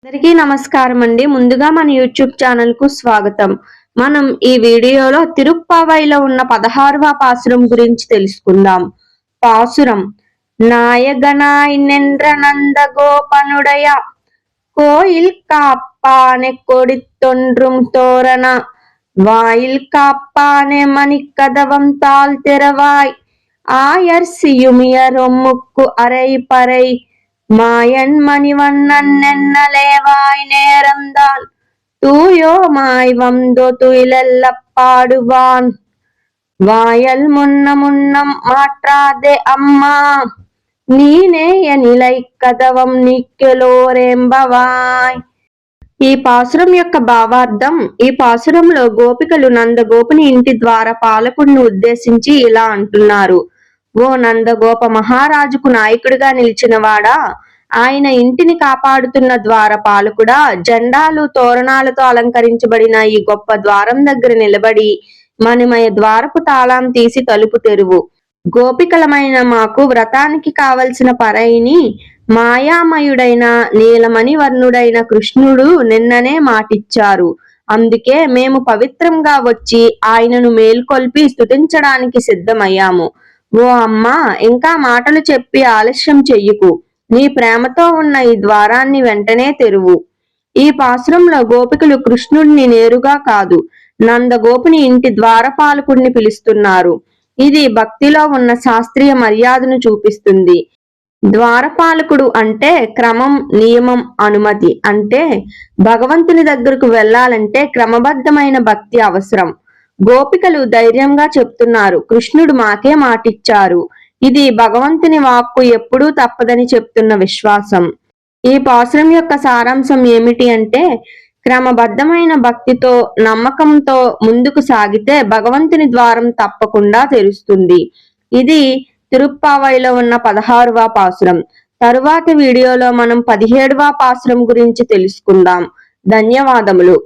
అందరికీ నమస్కారం అండి. ముందుగా మన యూట్యూబ్ ఛానల్ కు స్వాగతం. మనం ఈ వీడియోలో తిరుప్పావైలో ఉన్న 16వ పాసురం గురించి తెలుసుకుందాం. పాసురం: నాయగనాయ్ నింద్ర నంద గోపనుడయ కోయిల్ కాప్పానె కొడితొండ్rum తోరణ வாயில் காப்பானே மணிக்கதவம் தாழ் திறவாய் ஆயர் சியுமியரொம்முக்கு அரை பறை மாயன் மணிவண்ணன் நென்னலேவாய் நேரந்தான் தூயோமாய் வந்தோ துயிலெல்லப்பாடுவான் வாயல் முன்னம் மாற்றாதே அம்மா నీనేయ నిలై కదవం నిక్కెలోరెంబవాయ్. ఈ పాసురం యొక్క భావార్థం: ఈ పాసురంలో గోపికలు నందగోపుని ఇంటి ద్వారా పాలకుడిని ఉద్దేశించి ఇలా అంటున్నారు: ఓ నందగోప మహారాజుకు నాయకుడిగా నిలిచినవాడా, ఆయన ఇంటిని కాపాడుతున్న ద్వార పాలకుడా, జెండాలు తోరణాలతో అలంకరించబడిన ఈ గొప్ప ద్వారం దగ్గర నిలబడి మణిమయ ద్వారపు తాళం తీసి తలుపు తెరువు. గోపికలమైన మాకు వ్రతానికి కావలసిన పరైని మాయామయుడైన నీలమణి వర్ణుడైన కృష్ణుడు నిన్ననే మాటిచ్చారు. అందుకే మేము పవిత్రంగా వచ్చి ఆయనను మేల్కొల్పి స్తుతించడానికి సిద్ధమయ్యాము. ఓ అమ్మా, ఇంకా మాటలు చెప్పి ఆలస్యం చెయ్యకు. నీ ప్రేమతో ఉన్న ఈ ద్వారాన్ని వెంటనే తెరువు. ఈ పాసురంలో గోపికలు కృష్ణుడిని నేరుగా కాదు, నందగోపుని ఇంటి ద్వారపాలకుడిని పిలుస్తున్నారు. ఇది భక్తిలో ఉన్న శాస్త్రీయ మర్యాదను చూపిస్తుంది. ద్వారపాలకుడు అంటే క్రమం, నియమం, అనుమతి. అంటే భగవంతుని దగ్గరకు వెళ్లాలంటే క్రమబద్ధమైన భక్తి అవసరం. గోపికలు ధైర్యంగా చెప్తున్నారు: కృష్ణుడు మాకే మాటిచ్చారు. ఇది భగవంతుని వాక్కు ఎప్పుడూ తప్పదని చెప్తున్న విశ్వాసం. ఈ పాసురం యొక్క సారాంశం ఏమిటి అంటే, క్రమబద్ధమైన భక్తితో, నమ్మకంతో ముందుకు సాగితే భగవంతుని ద్వారం తప్పకుండా తెరుస్తుంది. ఇది తిరుప్పావైలో ఉన్న 16వ పాసురం. తరువాతి వీడియోలో మనం 17వ పాసురం గురించి తెలుసుకుందాం. ధన్యవాదములు.